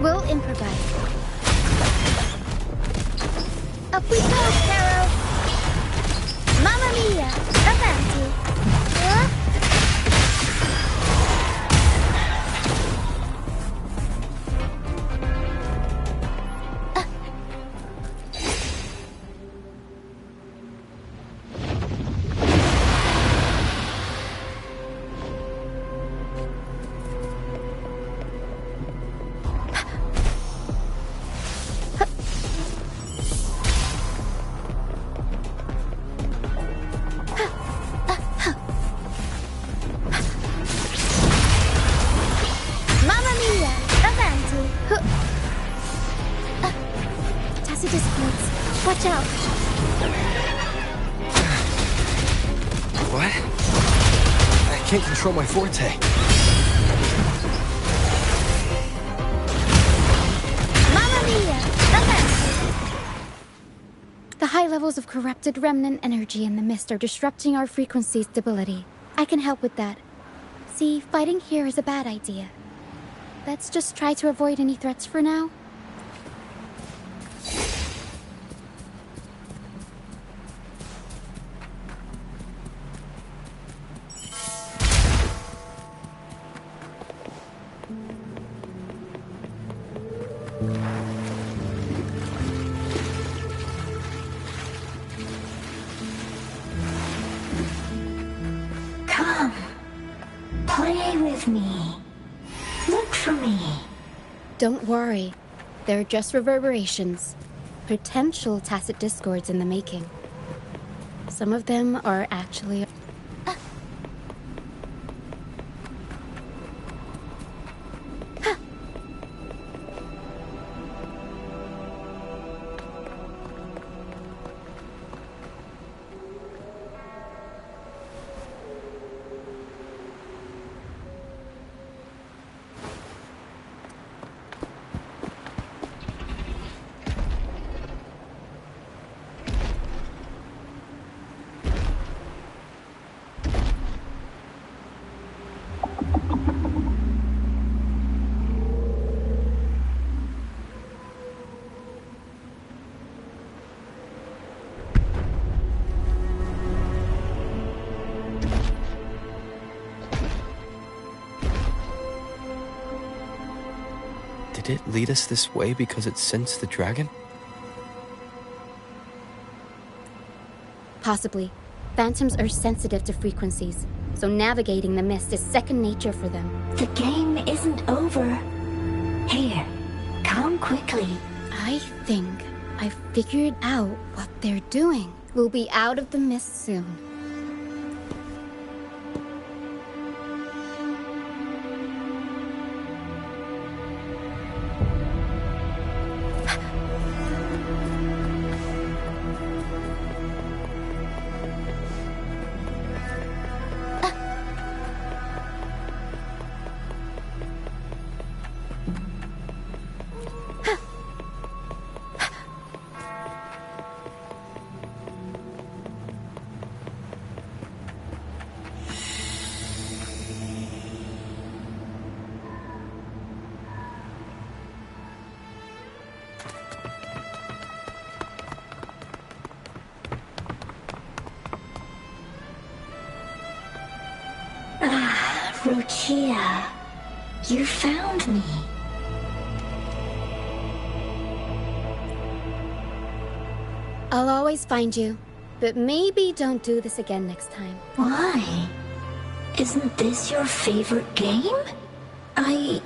We'll improvise. Up we go, Pharaoh! Mamma mia! Avanti! Huh? Watch out! What? I can't control my forte. Mamma mia! The high levels of corrupted remnant energy in the mist are disrupting our frequency stability. I can help with that. See, fighting here is a bad idea. Let's just try to avoid any threats for now. Come, play with me. Look for me. Don't worry. They're just reverberations. Potential tacit discords in the making. Some of them are actually... Did it lead us this way because it sensed the dragon? Possibly. Phantoms are sensitive to frequencies, so navigating the mist is second nature for them. The game isn't over. Here, come quickly. I think I figured out what they're doing. We'll be out of the mist soon. Rinascita, you found me. I'll always find you, but maybe don't do this again next time. Why? Isn't this your favorite game? I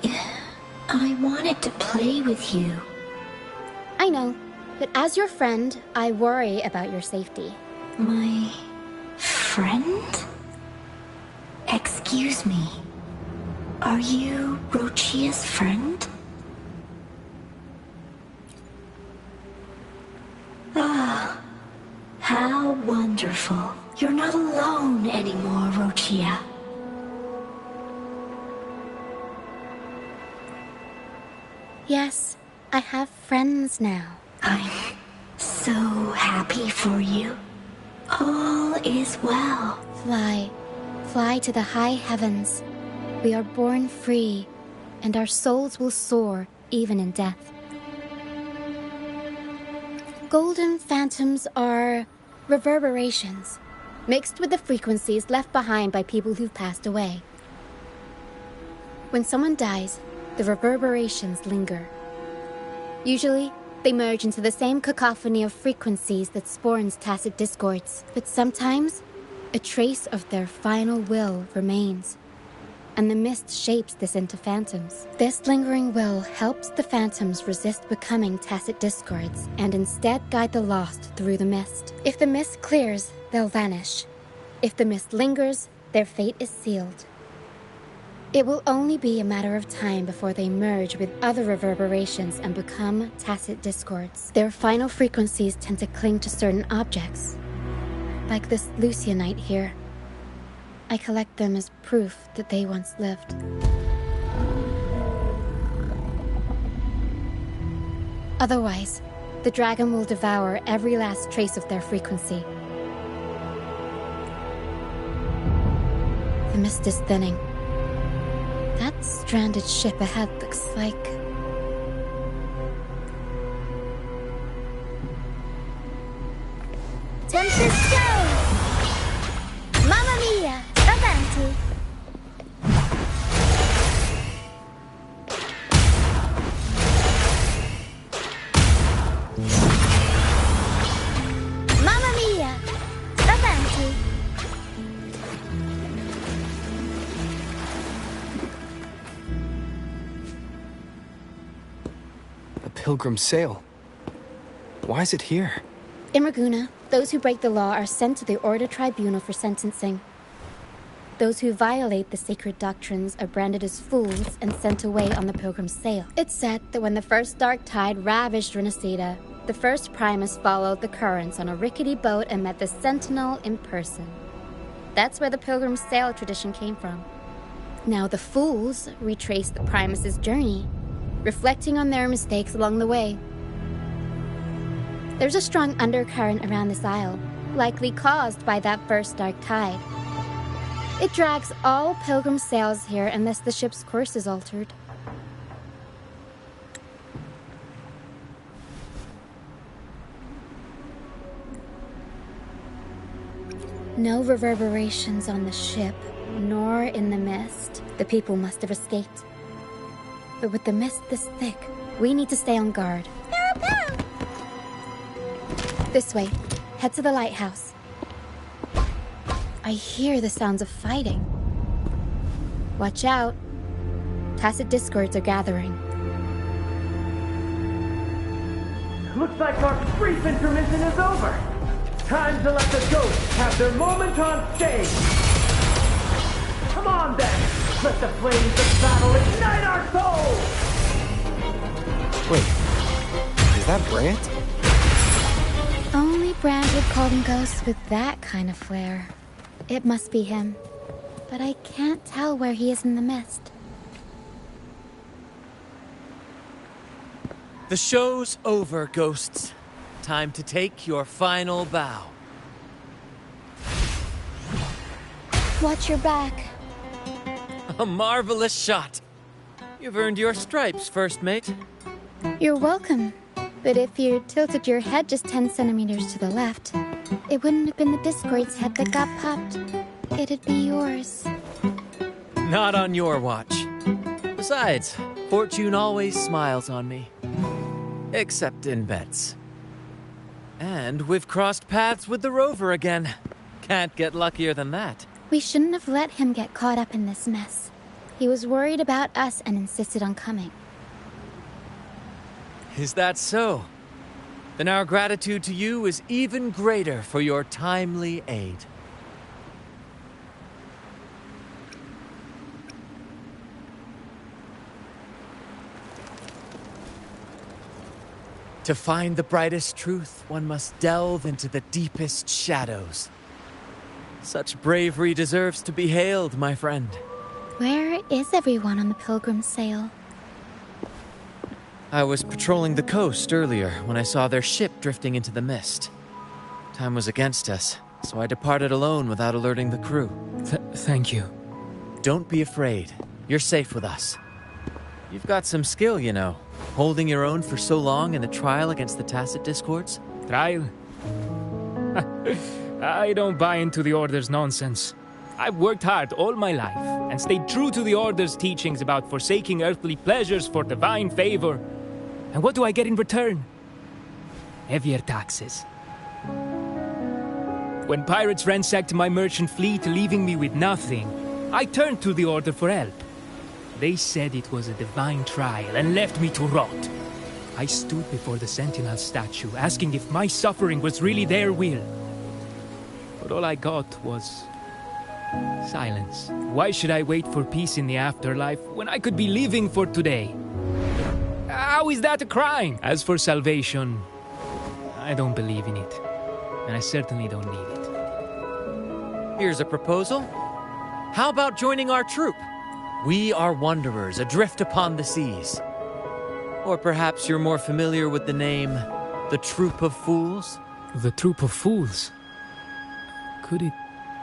wanted to play with you. I know, but as your friend, I worry about your safety. My friend? Excuse me. Are you Rinascita's friend? Ah, How wonderful. You're not alone anymore, Rochia. Yes, I have friends now. I'm so happy for you. All is well. Fly. Fly to the high heavens. We are born free, and our souls will soar even in death. Golden phantoms are reverberations, mixed with the frequencies left behind by people who've passed away. When someone dies, the reverberations linger. Usually, they merge into the same cacophony of frequencies that spawns tacit discords. But sometimes, a trace of their final will remains, and the mist shapes this into phantoms. This lingering will helps the phantoms resist becoming tacit discords, and instead guide the lost through the mist. If the mist clears, they'll vanish. If the mist lingers, their fate is sealed. It will only be a matter of time before they merge with other reverberations and become tacit discords. Their final frequencies tend to cling to certain objects, like this Lucianite here. I collect them as proof that they once lived. Otherwise, the dragon will devour every last trace of their frequency. The mist is thinning. That stranded ship ahead looks like... Tempest Jones! Mamma mia! Avanti! Mamma mia! Avanti! A pilgrim sail. Why is it here? In Raguna, those who break the law are sent to the Order Tribunal for sentencing. Those who violate the sacred doctrines are branded as fools and sent away on the pilgrim's sail. It's said that when the first dark tide ravaged Rinascita, the first Primus followed the currents on a rickety boat and met the Sentinel in person. That's where the pilgrim's sail tradition came from. Now the fools retrace the Primus's journey, reflecting on their mistakes along the way. There's a strong undercurrent around this isle, likely caused by that first dark tide. It drags all pilgrim sails here unless the ship's course is altered. No reverberations on the ship, nor in the mist. The people must have escaped. But with the mist this thick, we need to stay on guard. This way. Head to the lighthouse. I hear the sounds of fighting. Watch out. Tacit discords are gathering. Looks like our brief intermission is over. Time to let the ghosts have their moment on stage. Come on then. Let the flames of battle ignite our souls. Wait, is that Brant? Only Brand would call them ghosts with that kind of flair. It must be him. But I can't tell where he is in the mist. The show's over, ghosts. Time to take your final bow. Watch your back. A marvelous shot. You've earned your stripes, first mate. You're welcome. But if you tilted your head just 10 centimeters to the left, it wouldn't have been the Discord's head that got popped. It'd be yours. Not on your watch. Besides, fortune always smiles on me. Except in bets. And we've crossed paths with the rover again. Can't get luckier than that. We shouldn't have let him get caught up in this mess. He was worried about us and insisted on coming. Is that so? Then our gratitude to you is even greater for your timely aid. To find the brightest truth, one must delve into the deepest shadows. Such bravery deserves to be hailed, my friend. Where is everyone on the Pilgrim's Sail? I was patrolling the coast earlier when I saw their ship drifting into the mist. Time was against us, so I departed alone without alerting the crew. Thank you. Don't be afraid. You're safe with us. You've got some skill, you know. Holding your own for so long in the trial against the Tacit Discords. Trial? I don't buy into the Order's nonsense. I've worked hard all my life and stayed true to the Order's teachings about forsaking earthly pleasures for divine favor. And what do I get in return? Heavier taxes. When pirates ransacked my merchant fleet, leaving me with nothing, I turned to the Order for help. They said it was a divine trial and left me to rot. I stood before the Sentinel statue, asking if my suffering was really their will. But all I got was silence. Why should I wait for peace in the afterlife when I could be living for today? How is that a crime? As for salvation, I don't believe in it. And I certainly don't need it. Here's a proposal. How about joining our troop? We are wanderers adrift upon the seas. Or perhaps you're more familiar with the name, the Troop of Fools? The Troop of Fools? Could it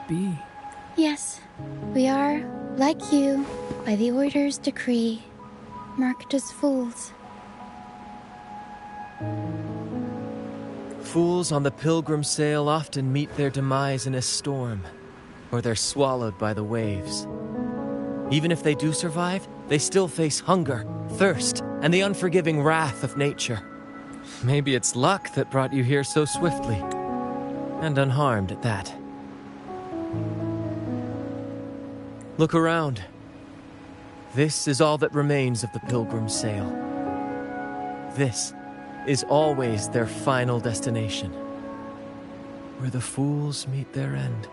be? Yes, we are, like you, by the Order's decree, marked as fools. Fools on the Pilgrim's Sail often meet their demise in a storm, or they're swallowed by the waves. Even if they do survive, they still face hunger, thirst, and the unforgiving wrath of nature. Maybe it's luck that brought you here so swiftly, and unharmed at that. Look around. This is all that remains of the Pilgrim's Sail. This is always their final destination, where the fools meet their end.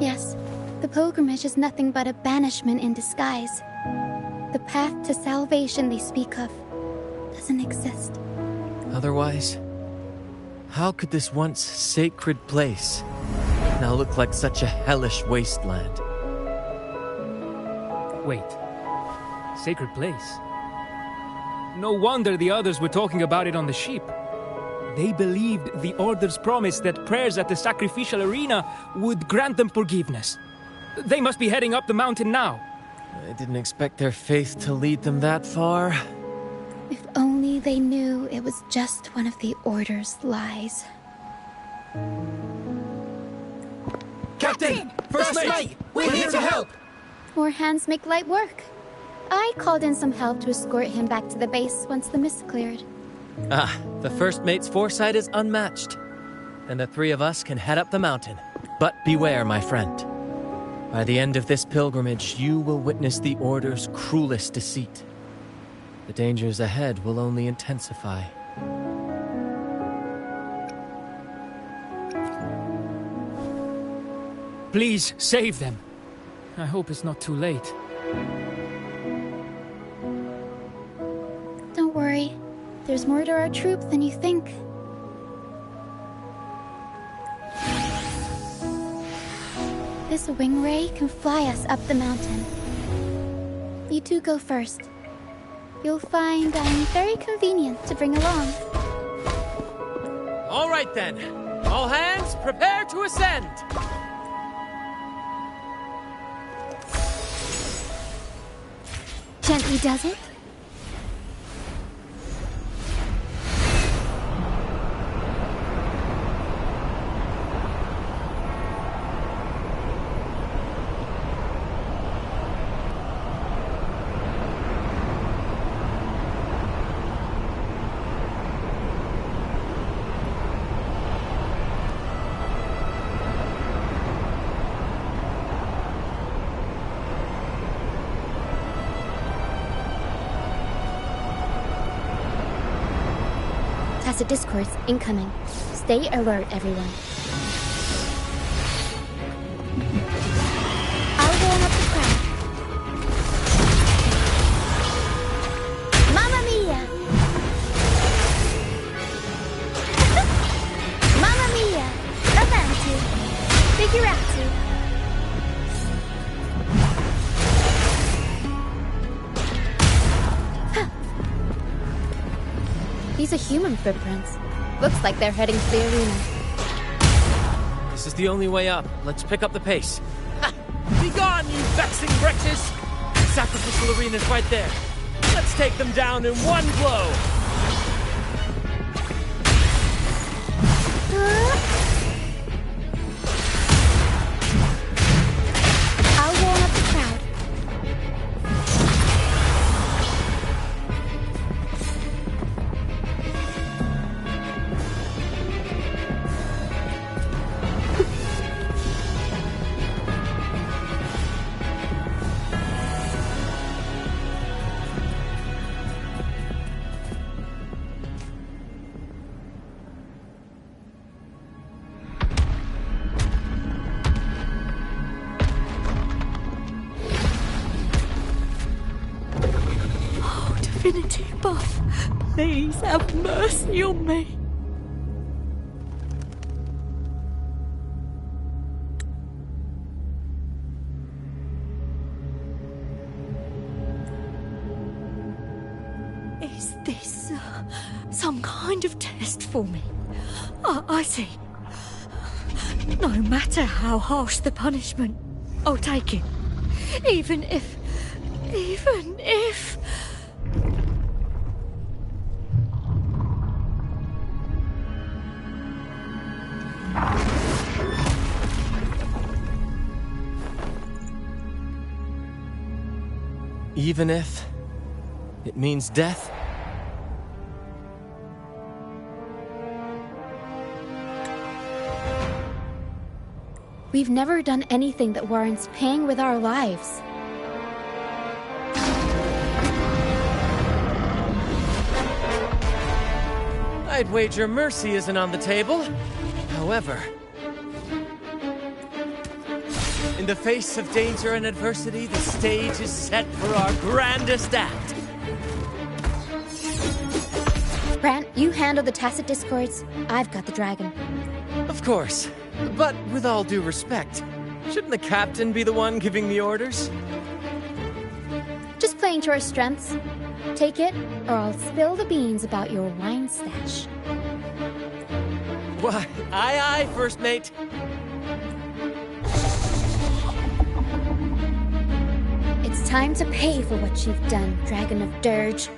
Yes, the pilgrimage is nothing but a banishment in disguise. The path to salvation they speak of doesn't exist. Otherwise, how could this once sacred place now look like such a hellish wasteland? Wait. Sacred place? No wonder the others were talking about it on the ship. They believed the Order's promise that prayers at the sacrificial arena would grant them forgiveness. They must be heading up the mountain now. I didn't expect their faith to lead them that far. If only they knew it was just one of the Order's lies. Captain! First Mate! We're here to help! More hands make light work. I called in some help to escort him back to the base once the mist cleared. The First Mate's foresight is unmatched. And the three of us can head up the mountain. But beware, my friend. By the end of this pilgrimage, you will witness the Order's cruelest deceit. The dangers ahead will only intensify. Please, save them. I hope it's not too late. Don't worry. There's more to our troop than you think. This wing ray can fly us up the mountain. You two go first. You'll find I'm very convenient to bring along. All right then. All hands, prepare to ascend. Gently does it? Tacit Discords incoming. Stay alert, everyone. I'll warm up the crowd. These are human footprints. Looks like they're heading to the arena. This is the only way up. Let's pick up the pace. Ha! Be gone, you vexing wretches! Sacrificial arena's right there. Let's take them down in one blow! I'll warm up the crowd. Divinity above, please have mercy on me. Is this some kind of test for me? I see. No matter how harsh the punishment, I'll take it. Even if... Even if it means death? We've never done anything that warrants paying with our lives. I'd wager mercy isn't on the table. However, in the face of danger and adversity, the stage is set for our grandest act. Brant, you handle the tacit discords. I've got the dragon. Of course. But with all due respect, shouldn't the captain be the one giving the orders? Just playing to our strengths. Take it, or I'll spill the beans about your wine stash. Why, aye, first mate. It's time to pay for what you've done, Dragon of Dirge.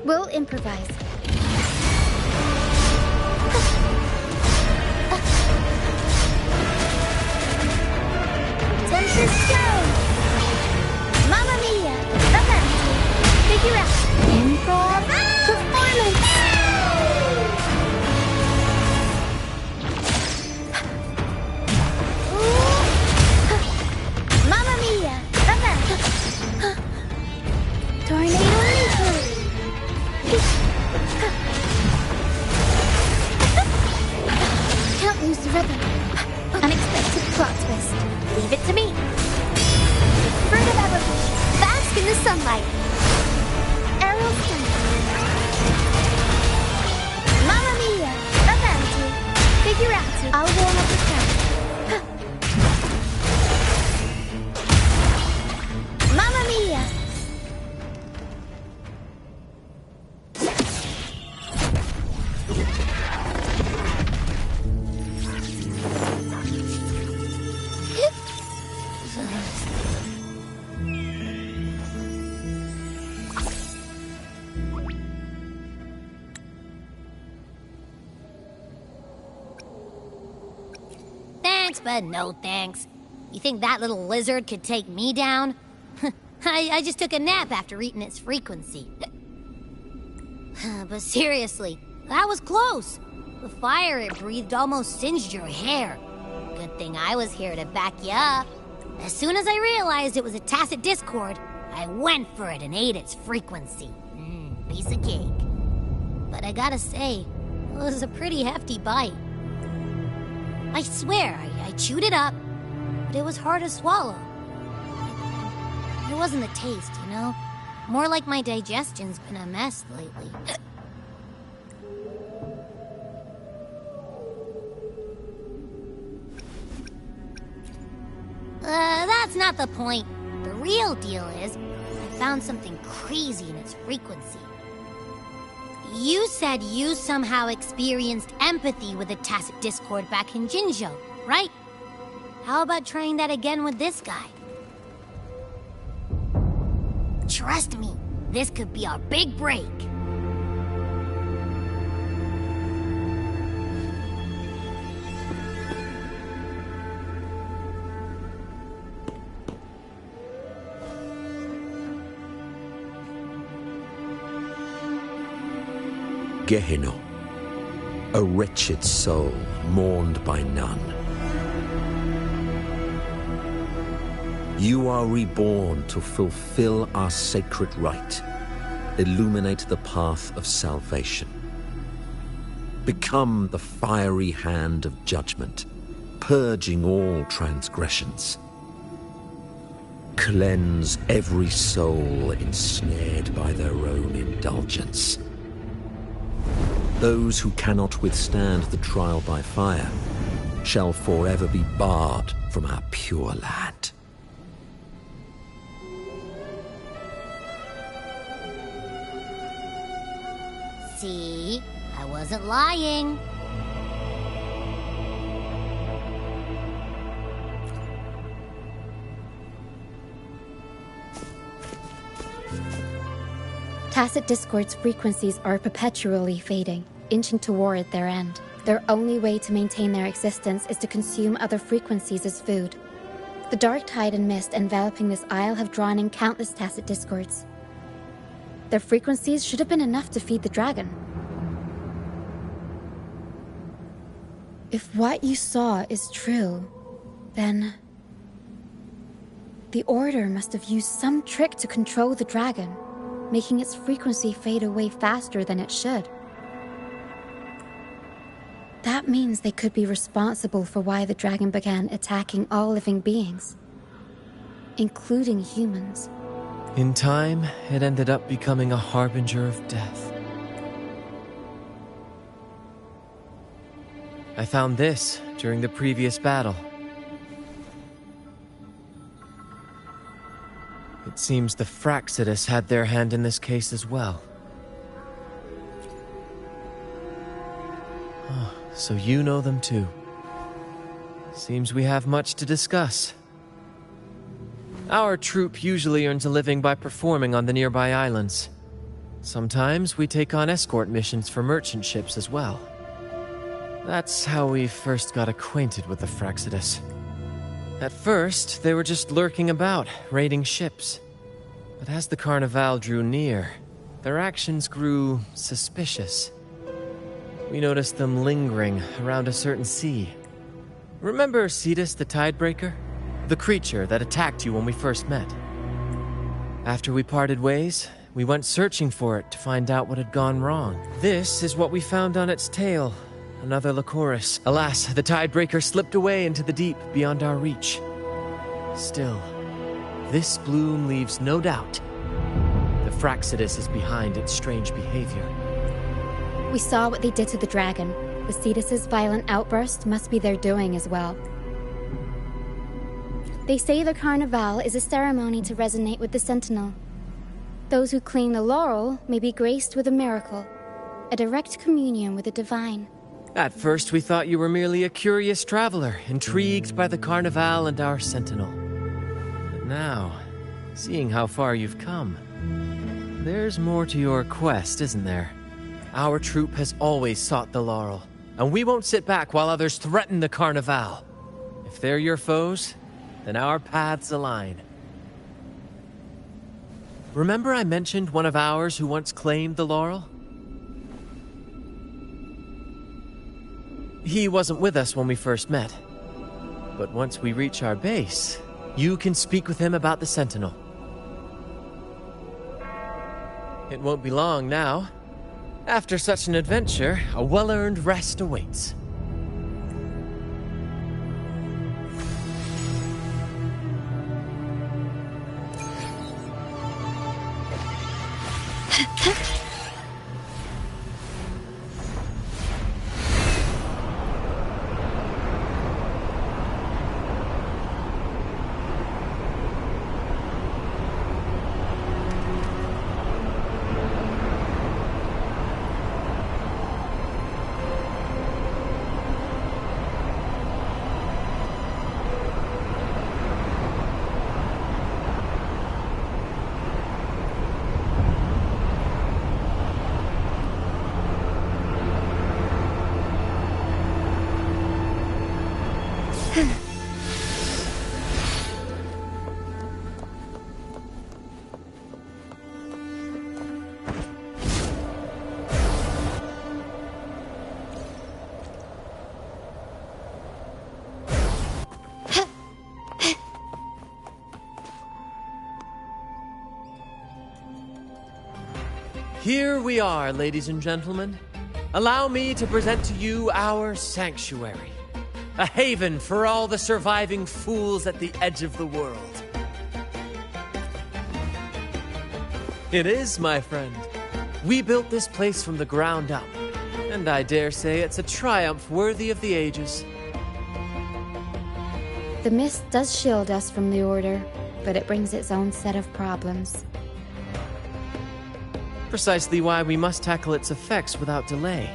We'll improvise. Tempest Stone! Mamma Mia! Avanti! Figure out! Improv! Performance! Mamma Mia! Avanti! Tornado Leaper! Can't lose the rhythm. Unexpected plot twist. Leave it to me. Fruit of evolution. Bask in the sunlight. Aerial stunning. Mamma Mia! Avanti! Figure out. I'll warm up the crowd. Mamma Mia! Thanks, but no thanks. You think that little lizard could take me down? I just took a nap after eating its frequency. But seriously, that was close. The fire it breathed almost singed your hair. Good thing I was here to back you up. As soon as I realized it was a tacit discord, I went for it and ate its frequency. Piece of cake. But I gotta say, it was a pretty hefty bite. I swear, I chewed it up, but it was hard to swallow. It wasn't the taste, you know? More like my digestion's been a mess lately. That's not the point. The real deal is, I found something crazy in its frequency. You said you somehow experienced empathy with the Tacit Discord back in Jinzhou, right? How about trying that again with this guy? Trust me, this could be our big break. Gehenna, a wretched soul mourned by none. You are reborn to fulfill our sacred rite, illuminate the path of salvation. Become the fiery hand of judgment, purging all transgressions. Cleanse every soul ensnared by their own indulgence. Those who cannot withstand the trial by fire shall forever be barred from our pure land. See? I wasn't lying. Tacit Discord's frequencies are perpetually fading, inching toward their end. Their only way to maintain their existence is to consume other frequencies as food. The dark tide and mist enveloping this isle have drawn in countless Tacit Discords. Their frequencies should have been enough to feed the dragon. If what you saw is true, then the Order must have used some trick to control the dragon, making its frequency fade away faster than it should. That means they could be responsible for why the dragon began attacking all living beings, including humans. In time, it ended up becoming a harbinger of death. I found this during the previous battle. It seems the Fraxidus had their hand in this case as well. Oh, so you know them too. Seems we have much to discuss. Our troop usually earns a living by performing on the nearby islands. Sometimes we take on escort missions for merchant ships as well. That's how we first got acquainted with the Fraxidus. At first, they were just lurking about, raiding ships. But as the Carnival drew near, their actions grew suspicious. We noticed them lingering around a certain sea. Remember Cetus the Tidebreaker? The creature that attacked you when we first met. After we parted ways, we went searching for it to find out what had gone wrong. This is what we found on its tail. Another Lycoris. Alas, the Tidebreaker slipped away into the deep beyond our reach. Still, this bloom leaves no doubt. The Fraxidus is behind its strange behavior. We saw what they did to the dragon. The Cetus's violent outburst must be their doing as well. They say the Carnival is a ceremony to resonate with the Sentinel. Those who claim the laurel may be graced with a miracle, a direct communion with the divine. At first, we thought you were merely a curious traveler, intrigued by the Carnival and our Sentinel. But now, seeing how far you've come, there's more to your quest, isn't there? Our troop has always sought the laurel, and we won't sit back while others threaten the Carnival. If they're your foes, then our paths align. Remember I mentioned one of ours who once claimed the laurel? He wasn't with us when we first met. But once we reach our base, you can speak with him about the Sentinel. It won't be long now. After such an adventure, a well-earned rest awaits. Here we are, ladies and gentlemen. Allow me to present to you our sanctuary. A haven for all the surviving fools at the edge of the world. It is, my friend. We built this place from the ground up, and I dare say it's a triumph worthy of the ages. The mist does shield us from the Order, but it brings its own set of problems. Precisely why we must tackle its effects without delay.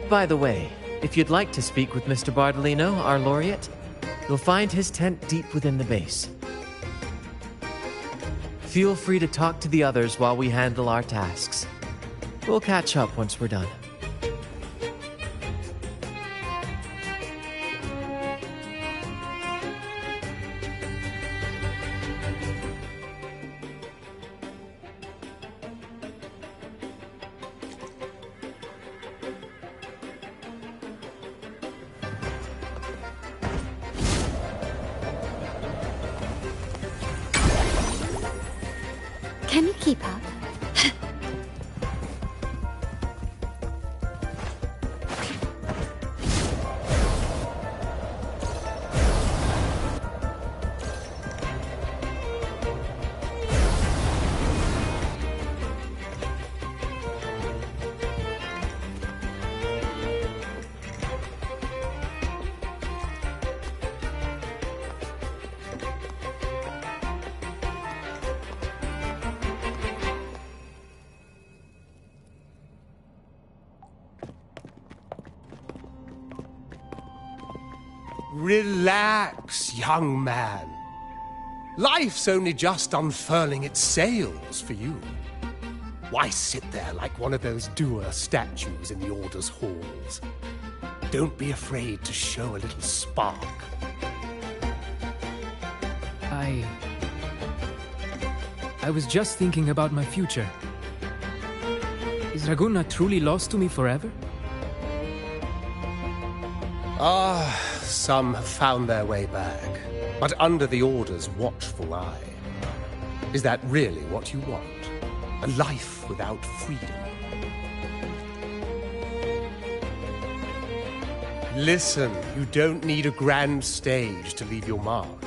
By the way, if you'd like to speak with Mr. Bardolino, our laureate, you'll find his tent deep within the base. Feel free to talk to the others while we handle our tasks. We'll catch up once we're done. Can you keep up? Relax, young man. Life's only just unfurling its sails for you. Why sit there like one of those dour statues in the Order's halls? Don't be afraid to show a little spark. I was just thinking about my future. Is Raguna truly lost to me forever? Some have found their way back, but under the Order's watchful eye. Is that really what you want? A life without freedom? Listen, you don't need a grand stage to leave your mark.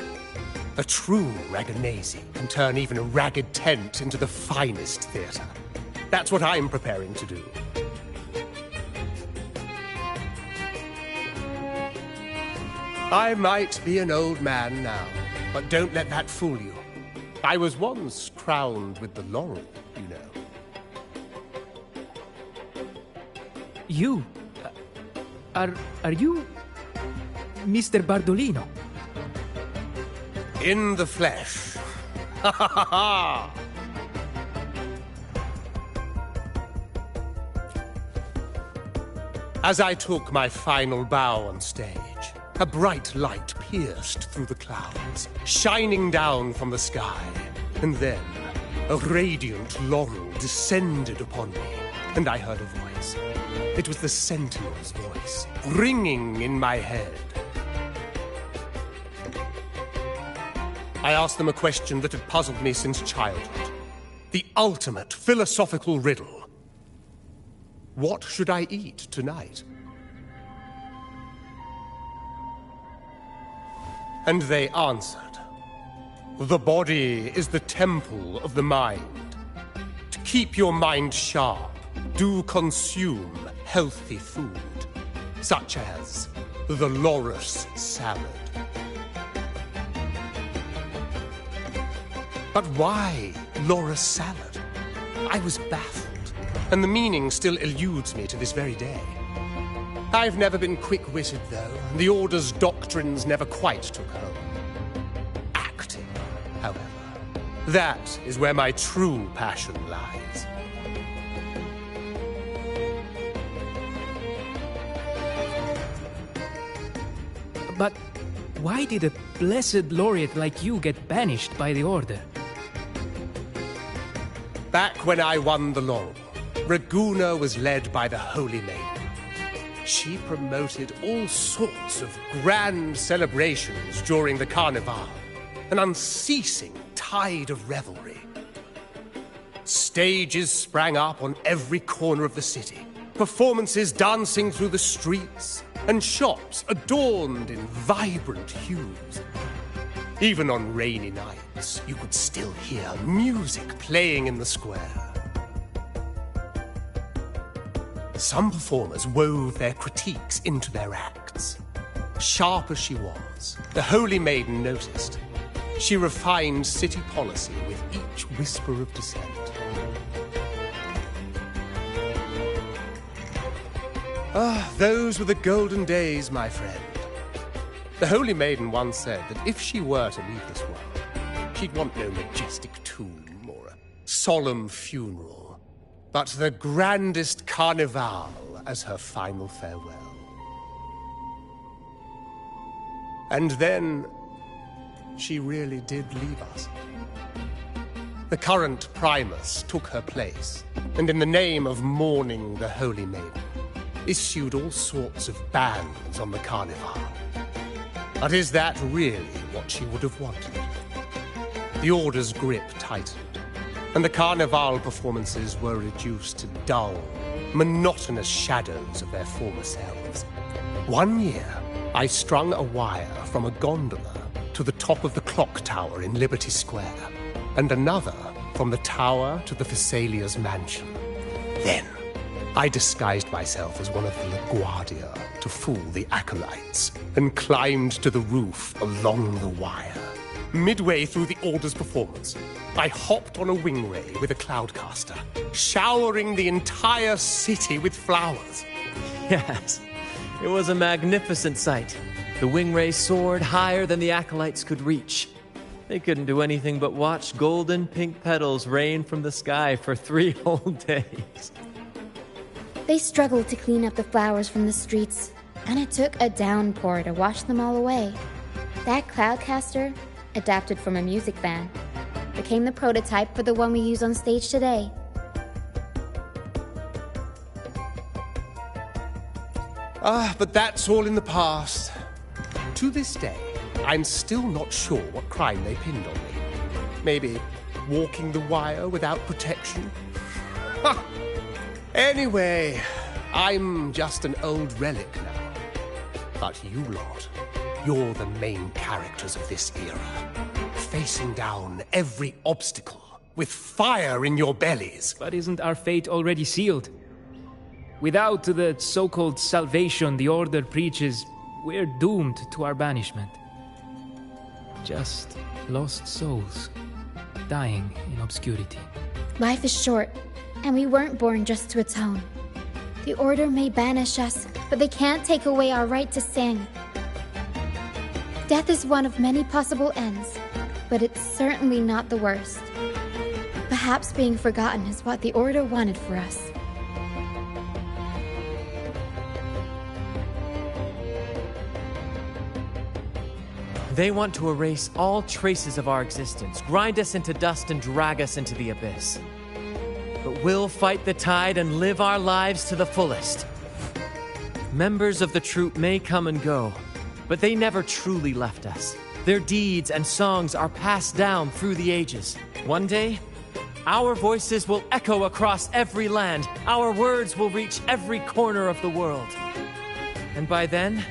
A true Raganese can turn even a ragged tent into the finest theater. That's what I'm preparing to do. I might be an old man now, but don't let that fool you. I was once crowned with the laurel, you know. You? Are you Mr. Bardolino? In the flesh. Ha ha ha ha! As I took my final bow on stage, a bright light pierced through the clouds, shining down from the sky. And then, a radiant laurel descended upon me, and I heard a voice. It was the Sentinel's voice, ringing in my head. I asked them a question that had puzzled me since childhood. The ultimate philosophical riddle. What should I eat tonight? And they answered, the body is the temple of the mind. To keep your mind sharp, do consume healthy food, such as the Loris salad. But why Loris salad? I was baffled, and the meaning still eludes me to this very day. I've never been quick-witted, though, and the Order's doctrines never quite took home. Acting, however, that is where my true passion lies. But why did a blessed laureate like you get banished by the Order? Back when I won the laurel, Raguna was led by the Holy Maiden. She promoted all sorts of grand celebrations during the Carnival, an unceasing tide of revelry. Stages sprang up on every corner of the city, performances dancing through the streets, and shops adorned in vibrant hues. Even on rainy nights, you could still hear music playing in the square. Some performers wove their critiques into their acts. Sharp as she was, the Holy Maiden noticed. She refined city policy with each whisper of dissent. Those were the golden days, my friend. The Holy Maiden once said that if she were to leave this world, she'd want no majestic tomb or a solemn funeral, but the grandest carnival as her final farewell. And then, she really did leave us. The current Primus took her place, and in the name of mourning the Holy Maiden, issued all sorts of bans on the carnival. But is that really what she would have wanted? The Order's grip tightened, and the carnival performances were reduced to dull, monotonous shadows of their former selves. One year, I strung a wire from a gondola to the top of the clock tower in Liberty Square, and another from the tower to the Thessalia's mansion. Then, I disguised myself as one of the LaGuardia to fool the acolytes, and climbed to the roof along the wire. Midway through the Order's performance, I hopped on a wing ray with a cloudcaster, showering the entire city with flowers. Yes, it was a magnificent sight. The wing rays soared higher than the acolytes could reach. They couldn't do anything but watch golden pink petals rain from the sky for 3 whole days. They struggled to clean up the flowers from the streets, and it took a downpour to wash them all away. That cloudcaster, adapted from a music band, became the prototype for the one we use on stage today. But that's all in the past. To this day, I'm still not sure what crime they pinned on me. Maybe walking the wire without protection? Anyway, I'm just an old relic now. But you lot, you're the main characters of this era, facing down every obstacle with fire in your bellies. But isn't our fate already sealed? Without the so-called salvation the Order preaches, we're doomed to our banishment. Just lost souls, dying in obscurity. Life is short, and we weren't born just to atone. The Order may banish us, but they can't take away our right to sing. Death is one of many possible ends, but it's certainly not the worst. Perhaps being forgotten is what the Order wanted for us. They want to erase all traces of our existence, grind us into dust and drag us into the abyss. But we'll fight the tide and live our lives to the fullest. Members of the troupe may come and go, but they never truly left us. Their deeds and songs are passed down through the ages. One day, our voices will echo across every land. Our words will reach every corner of the world. And by then,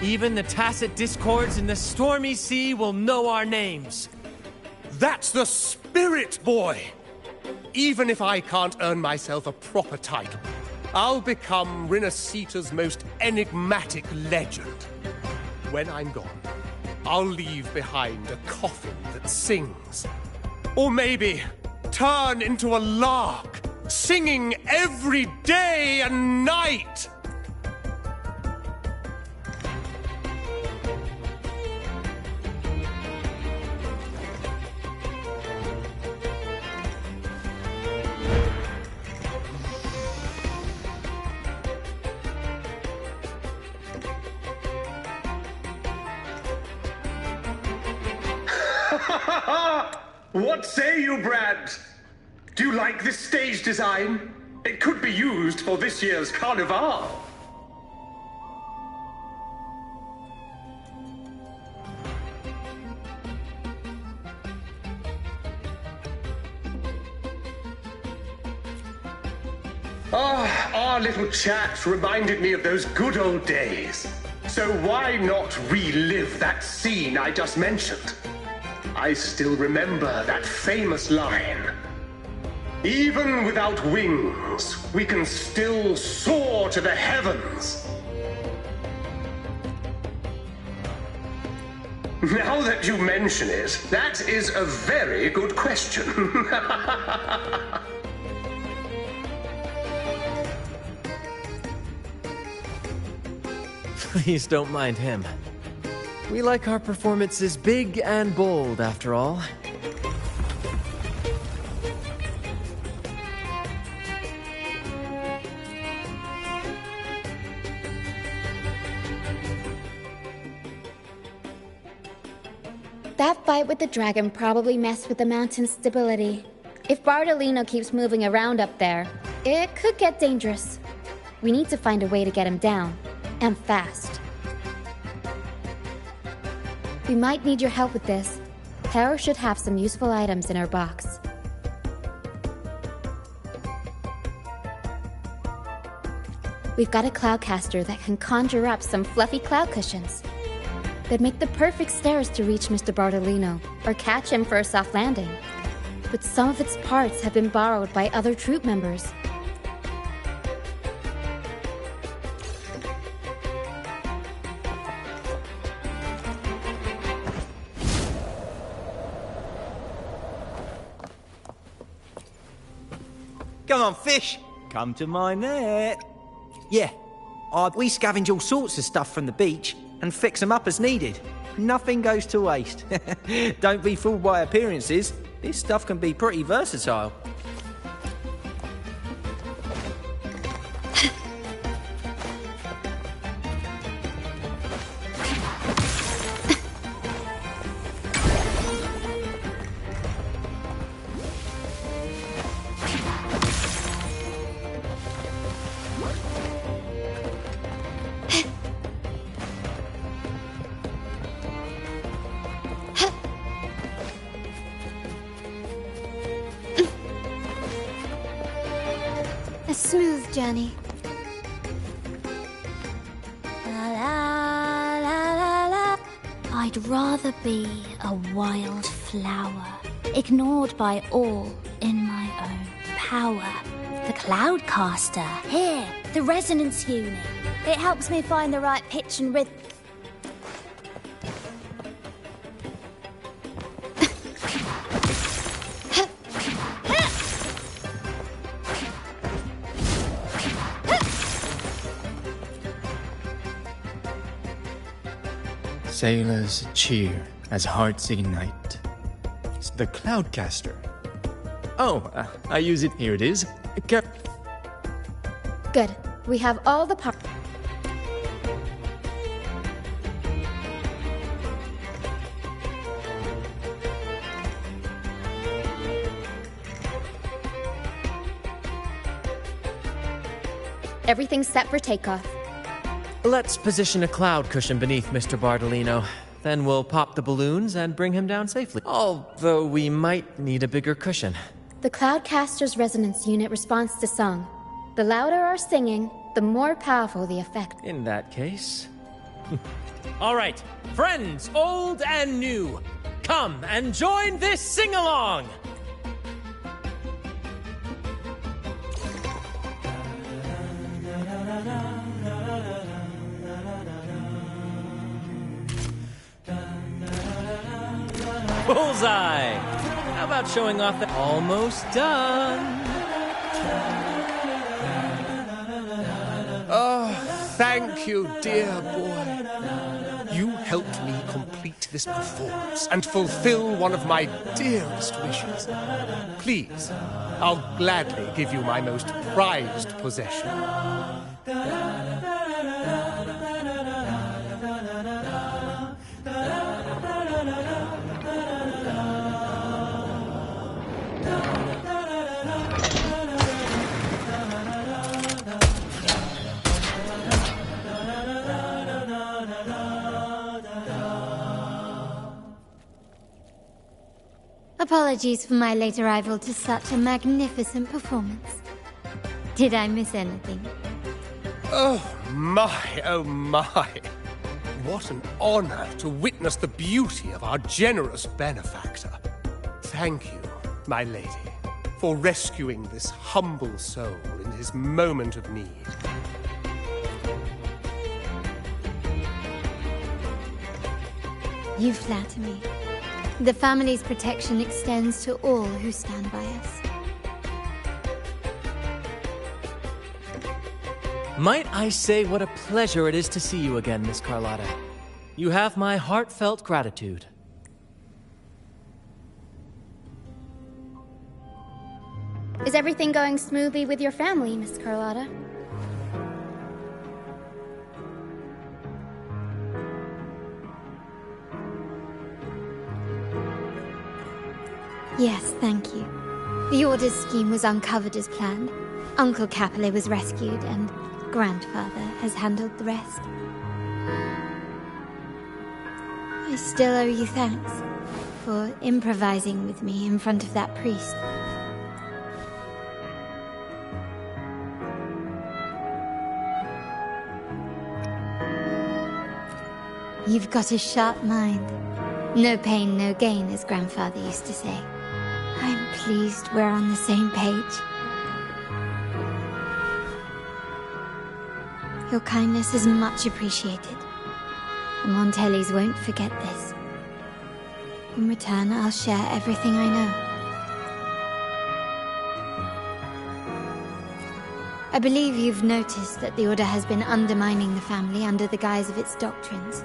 even the tacit discords in the stormy sea will know our names. That's the spirit, boy! Even if I can't earn myself a proper title, I'll become Rinascita's most enigmatic legend. When I'm gone, I'll leave behind a coffin that sings. Or maybe turn into a lark, singing every day and night! What say you, Brad? Do you like this stage design? It could be used for this year's carnival. Our little chat reminded me of those good old days. So why not relive that scene I just mentioned? I still remember that famous line. Even without wings, we can still soar to the heavens. Now that you mention it, that is a very good question. Please don't mind him. We like our performances big and bold, after all. That fight with the dragon probably messed with the mountain's stability. If Bardolino keeps moving around up there, it could get dangerous. We need to find a way to get him down, and fast. We might need your help with this. Hera should have some useful items in her box. We've got a cloudcaster that can conjure up some fluffy cloud cushions. They'd make the perfect stairs to reach Mr. Bardolino, or catch him for a soft landing. But some of its parts have been borrowed by other troop members. Come on, fish! Come to my net. Yeah, we scavenge all sorts of stuff from the beach and fix them up as needed. Nothing goes to waste. Don't be fooled by appearances. This stuff can be pretty versatile. A smooth journey. La la la la la. I'd rather be a wild flower, ignored by all in my own power. The Cloudcaster. Here, the resonance unit. It helps me find the right pitch and rhythm. Sailors cheer as hearts ignite. It's the Cloudcaster. Oh, I use it. Here it is. Good. We have all the parts. Everything's set for takeoff. Let's position a cloud cushion beneath Mr. Bardolino. Then we'll pop the balloons and bring him down safely. Although we might need a bigger cushion. The Cloudcaster's resonance unit responds to song. The louder our singing, the more powerful the effect. In that case... All right, friends, old and new, come and join this sing-along! Bullseye! How about showing off that almost done? Oh, thank you, dear boy. You helped me complete this performance and fulfill one of my dearest wishes. Please, I'll gladly give you my most prized possession. Apologies for my late arrival to such a magnificent performance. Did I miss anything? Oh my, oh my. What an honor to witness the beauty of our generous benefactor. Thank you, my lady, for rescuing this humble soul in his moment of need. You flatter me. The family's protection extends to all who stand by us. Might I say what a pleasure it is to see you again, Miss Carlotta. You have my heartfelt gratitude. Is everything going smoothly with your family, Miss Carlotta? Yes, thank you. The Order's scheme was uncovered as planned. Uncle Capilet was rescued, and Grandfather has handled the rest. I still owe you thanks for improvising with me in front of that priest. You've got a sharp mind. No pain, no gain, as Grandfather used to say. I'm pleased we're on the same page. Your kindness is much appreciated. The Montellis won't forget this. In return, I'll share everything I know. I believe you've noticed that the Order has been undermining the family under the guise of its doctrines.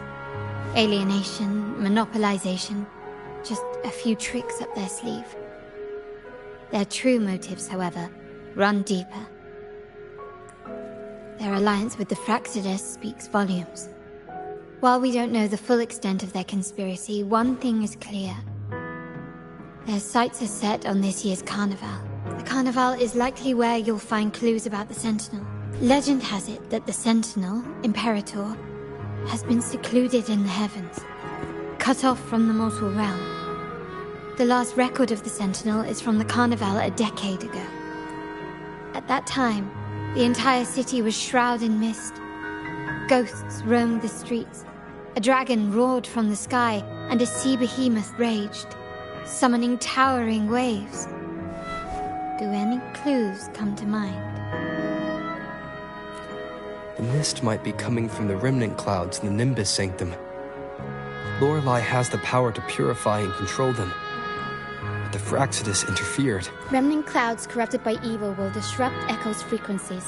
Alienation, monopolization, just a few tricks up their sleeve. Their true motives, however, run deeper. Their alliance with the Fraxidus speaks volumes. While we don't know the full extent of their conspiracy, one thing is clear. Their sights are set on this year's carnival. The carnival is likely where you'll find clues about the Sentinel. Legend has it that the Sentinel, Imperator, has been secluded in the heavens, cut off from the mortal realm. The last record of the Sentinel is from the carnival a decade ago. At that time, the entire city was shrouded in mist. Ghosts roamed the streets. A dragon roared from the sky, and a sea behemoth raged, summoning towering waves. Do any clues come to mind? The mist might be coming from the remnant clouds in the Nimbus Sanctum. Lorelei has the power to purify and control them. But the Fraxidus interfered. Remnant clouds corrupted by evil will disrupt Echo's frequencies.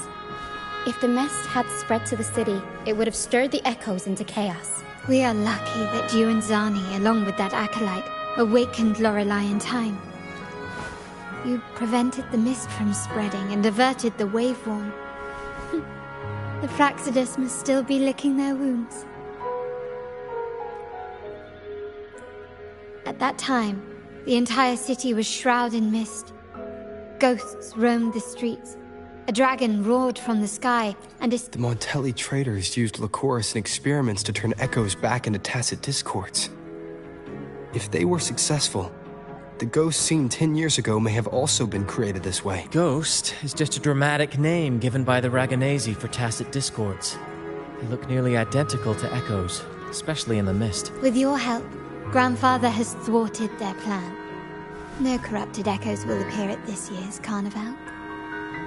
If the mist had spread to the city, it would have stirred the echoes into chaos. We are lucky that you and Zani, along with that acolyte, awakened Lorelei in time. You prevented the mist from spreading and averted the waveworn. The Fraxidus must still be licking their wounds. At that time, the entire city was shrouded in mist. Ghosts roamed the streets. A dragon roared from the sky, and The Montelli traders used Lycoris in experiments to turn echoes back into tacit discords. If they were successful, the ghost seen 10 years ago may have also been created this way. Ghost is just a dramatic name given by the Raganesi for tacit discords. They look nearly identical to echoes, especially in the mist. with your help, Grandfather has thwarted their plan. No corrupted echoes will appear at this year's carnival.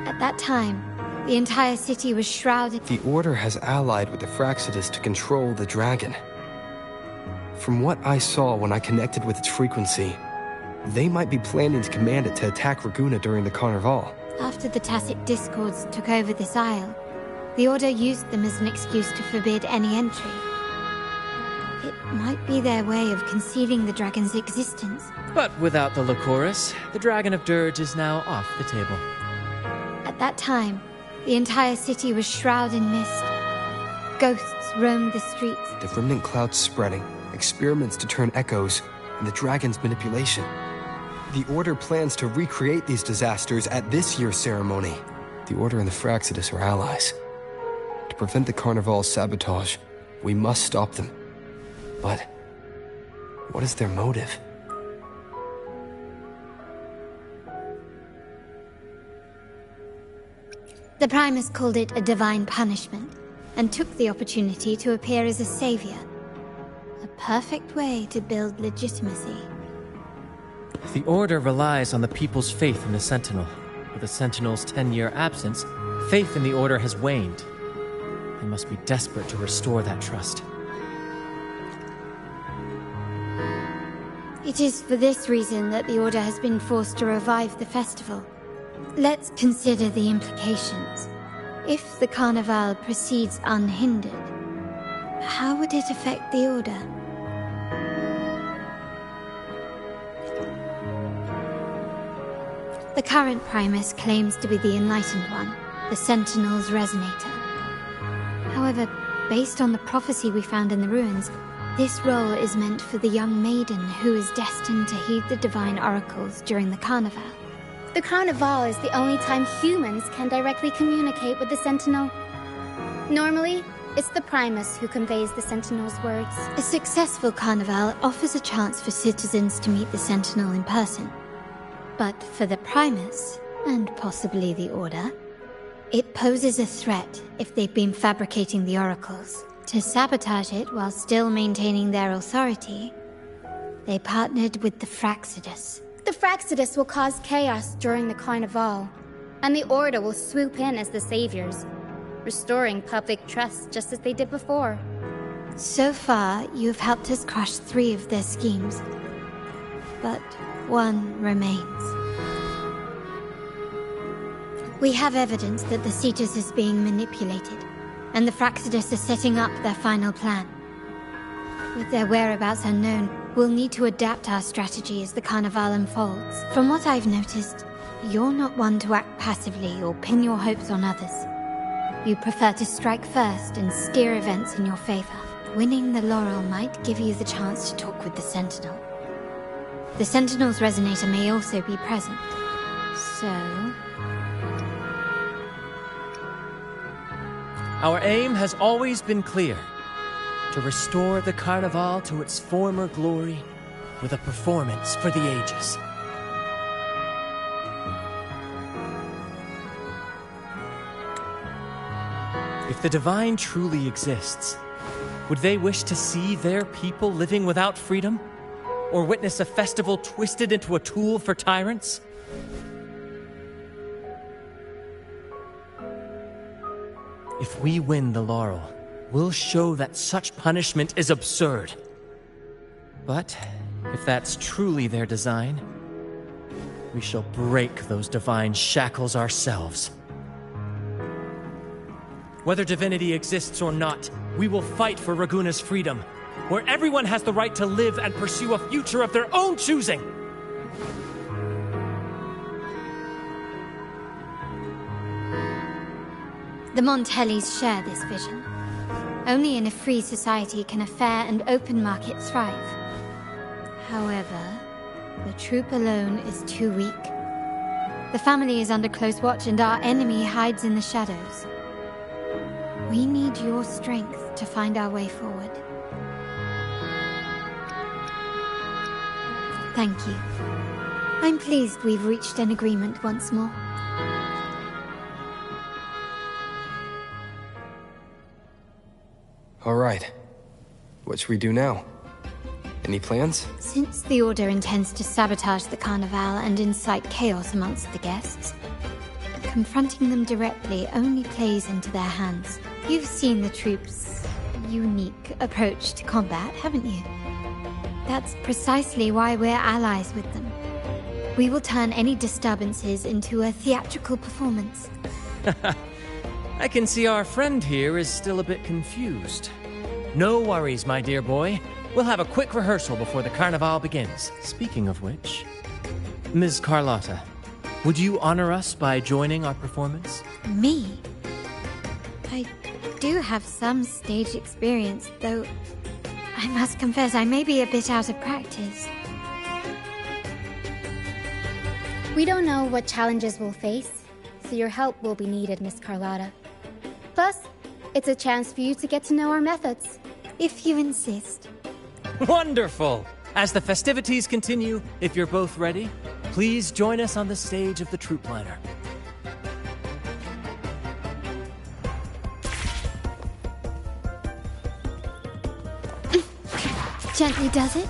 At that time, the entire city was shrouded. The Order has allied with the Fraxidus to control the dragon. From what I saw when I connected with its frequency, they might be planning to command it to attack Raguna during the Carnival. After the tacit discords took over this isle, the Order used them as an excuse to forbid any entry. It might be their way of concealing the dragon's existence. But without the Lycoris, the Dragon of Dirge is now off the table. At that time, the entire city was shrouded in mist. Ghosts roamed the streets. The remnant clouds spreading, experiments to turn echoes, and the dragon's manipulation. The Order plans to recreate these disasters at this year's ceremony. The Order and the Fraxidus are allies. To prevent the Carnival's sabotage, we must stop them. But what is their motive? The Primus called it a divine punishment, and took the opportunity to appear as a savior. A perfect way to build legitimacy. The Order relies on the people's faith in the Sentinel. With the Sentinel's 10-year absence, faith in the Order has waned. They must be desperate to restore that trust. It is for this reason that the Order has been forced to revive the festival. Let's consider the implications. If the Carnival proceeds unhindered, how would it affect the Order? The current Primus claims to be the Enlightened One, the Sentinel's Resonator. However, based on the prophecy we found in the ruins, this role is meant for the young maiden who is destined to heed the divine oracles during the Carnival. The Carnival is the only time humans can directly communicate with the Sentinel. Normally, it's the Primus who conveys the Sentinel's words. A successful Carnival offers a chance for citizens to meet the Sentinel in person. But for the Primus, and possibly the Order, it poses a threat if they've been fabricating the oracles. To sabotage it while still maintaining their authority, they partnered with the Fraxidus. The Fraxidus will cause chaos during the Carnival, and the Order will swoop in as the saviors, restoring public trust just as they did before. So far, you've helped us crush 3 of their schemes, but one remains. We have evidence that the Cetus is being manipulated, and the Fraxidus are setting up their final plan. With their whereabouts unknown, we'll need to adapt our strategy as the Carnival unfolds. From what I've noticed, you're not one to act passively or pin your hopes on others. You prefer to strike first and steer events in your favor. Winning the laurel might give you the chance to talk with the Sentinel. The Sentinel's Resonator may also be present. So... Our aim has always been clear. To restore the Carnival to its former glory with a performance for the ages. If the Divine truly exists, would they wish to see their people living without freedom? Or witness a festival twisted into a tool for tyrants? If we win the laurel, we'll show that such punishment is absurd. But if that's truly their design, we shall break those divine shackles ourselves. Whether divinity exists or not, we will fight for Raguna's freedom, where everyone has the right to live and pursue a future of their own choosing. The Montellis share this vision. Only in a free society can a fair and open market thrive. However, the troop alone is too weak. The family is under close watch and our enemy hides in the shadows. We need your strength to find our way forward. Thank you. I'm pleased we've reached an agreement once more. All right. What should we do now? Any plans? Since the Order intends to sabotage the Carnival and incite chaos amongst the guests, confronting them directly only plays into their hands. You've seen the troops' unique approach to combat, haven't you? That's precisely why we're allies with them. We will turn any disturbances into a theatrical performance. I can see our friend here is still a bit confused. No worries, my dear boy. We'll have a quick rehearsal before the Carnival begins. Speaking of which, Ms. Carlotta, would you honor us by joining our performance? Me? I do have some stage experience, though I must confess I may be a bit out of practice. We don't know what challenges we'll face, so your help will be needed, Miss Carlotta. Plus, it's a chance for you to get to know our methods. If you insist. Wonderful! As the festivities continue, if you're both ready, please join us on the stage of the troop liner. gently does it.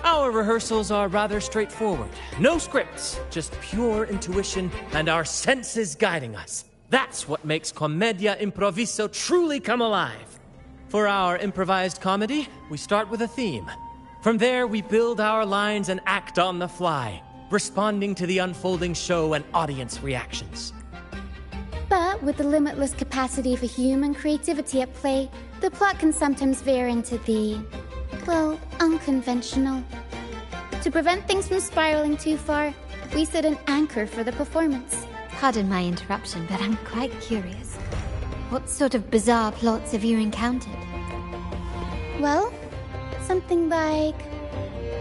Our rehearsals are rather straightforward. No scripts, just pure intuition and our senses guiding us. That's what makes Commedia Improviso truly come alive. For our improvised comedy, we start with a theme. From there, we build our lines and act on the fly, responding to the unfolding show and audience reactions. But with the limitless capacity for human creativity at play, the plot can sometimes veer into the, well, unconventional. To prevent things from spiraling too far, we set an anchor for the performance. Pardon my interruption, but I'm quite curious. What sort of bizarre plots have you encountered? Well, something like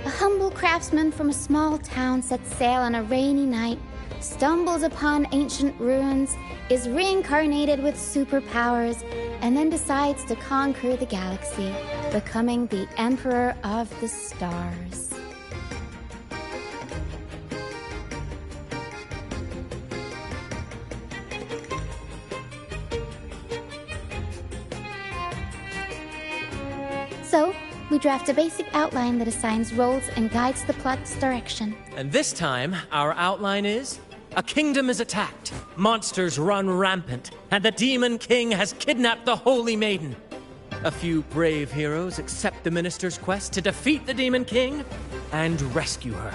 a humble craftsman from a small town sets sail on a rainy night, stumbles upon ancient ruins, is reincarnated with superpowers, and then decides to conquer the galaxy, becoming the Emperor of the Stars. So, we draft a basic outline that assigns roles and guides the plot's direction. And this time, our outline is: a kingdom is attacked, monsters run rampant, and the Demon King has kidnapped the Holy Maiden. A few brave heroes accept the minister's quest to defeat the Demon King and rescue her.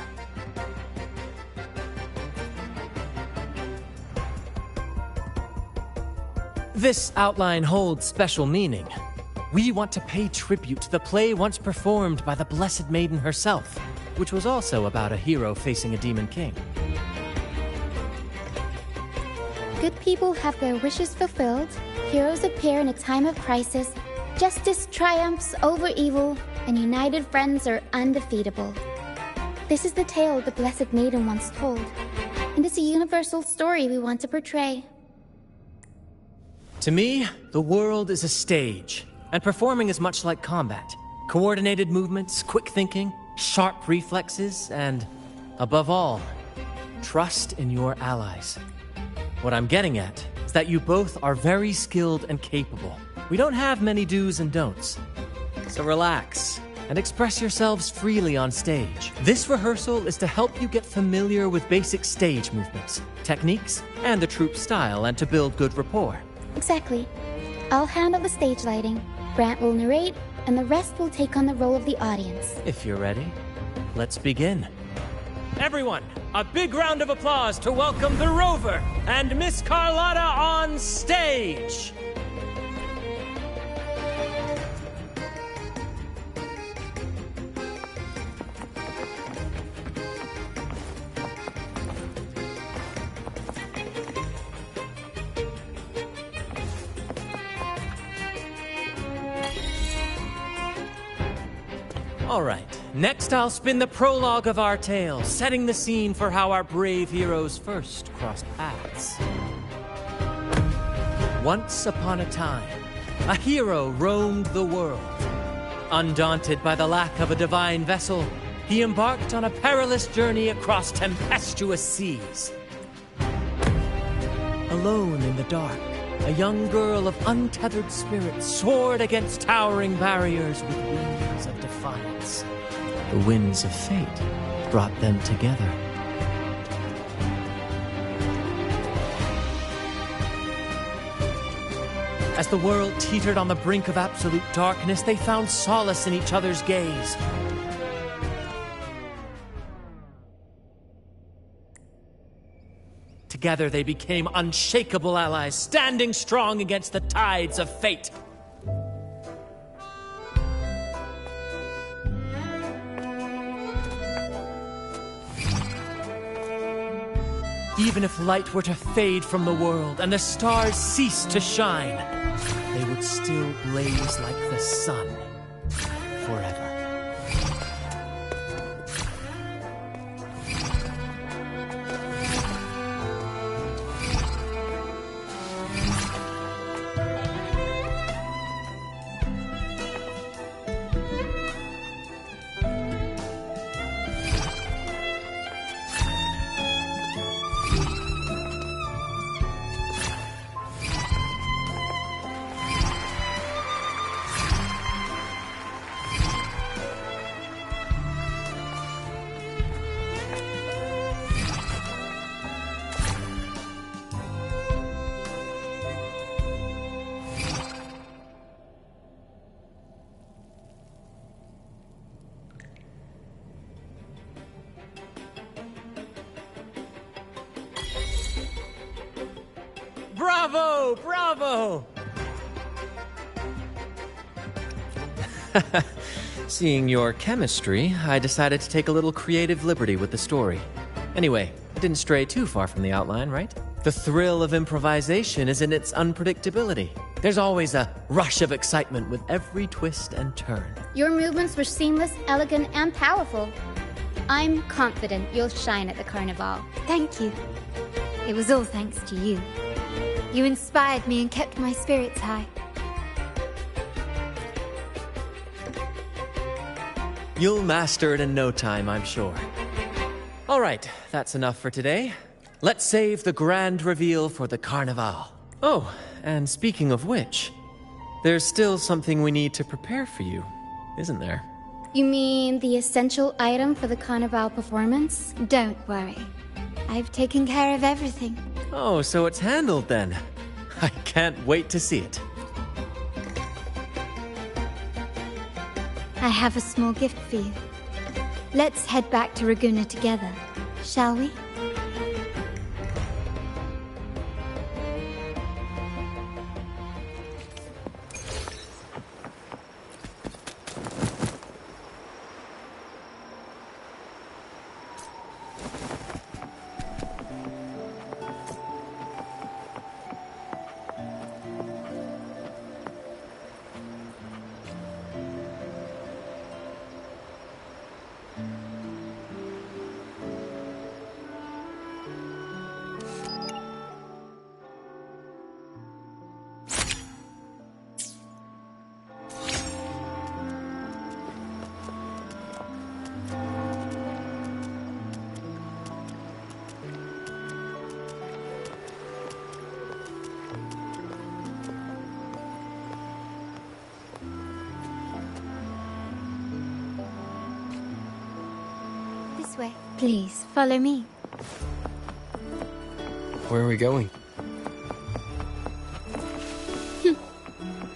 This outline holds special meaning. We want to pay tribute to the play once performed by the Blessed Maiden herself, which was also about a hero facing a Demon King. Good people have their wishes fulfilled, heroes appear in a time of crisis, justice triumphs over evil, and united friends are undefeatable. This is the tale the Blessed Maiden once told, and it's a universal story we want to portray. To me, the world is a stage, and performing is much like combat. Coordinated movements, quick thinking, sharp reflexes, and, above all, trust in your allies. What I'm getting at is that you both are very skilled and capable. We don't have many do's and don'ts. So relax and express yourselves freely on stage. This rehearsal is to help you get familiar with basic stage movements, techniques, and the troupe style, and to build good rapport. Exactly. I'll handle the stage lighting, Brant will narrate, and the rest will take on the role of the audience. If you're ready, let's begin. Everyone, a big round of applause to welcome the Rover and Miss Carlotta on stage! All right, next I'll spin the prologue of our tale, setting the scene for how our brave heroes first crossed paths. Once upon a time, a hero roamed the world. Undaunted by the lack of a divine vessel, he embarked on a perilous journey across tempestuous seas. Alone in the dark, a young girl of untethered spirit soared against towering barriers with wings of defiance. The winds of fate brought them together. As the world teetered on the brink of absolute darkness, they found solace in each other's gaze. Together they became unshakable allies, standing strong against the tides of fate. Even if light were to fade from the world and the stars cease to shine, they would still blaze like the sun forever. Bravo! Bravo! Seeing your chemistry, I decided to take a little creative liberty with the story. Anyway, it didn't stray too far from the outline, right? The thrill of improvisation is in its unpredictability. There's always a rush of excitement with every twist and turn. Your movements were seamless, elegant, and powerful. I'm confident you'll shine at the Carnival. Thank you. It was all thanks to you. You inspired me and kept my spirits high. You'll master it in no time, I'm sure. All right, that's enough for today. Let's save the grand reveal for the Carnival. Oh, and speaking of which, there's still something we need to prepare for you, isn't there? You mean the essential item for the Carnival performance? Don't worry. I've taken care of everything. Oh, so it's handled then. I can't wait to see it. I have a small gift for you. Let's head back to Raguna together, shall we? Way. Please, follow me. Where are we going?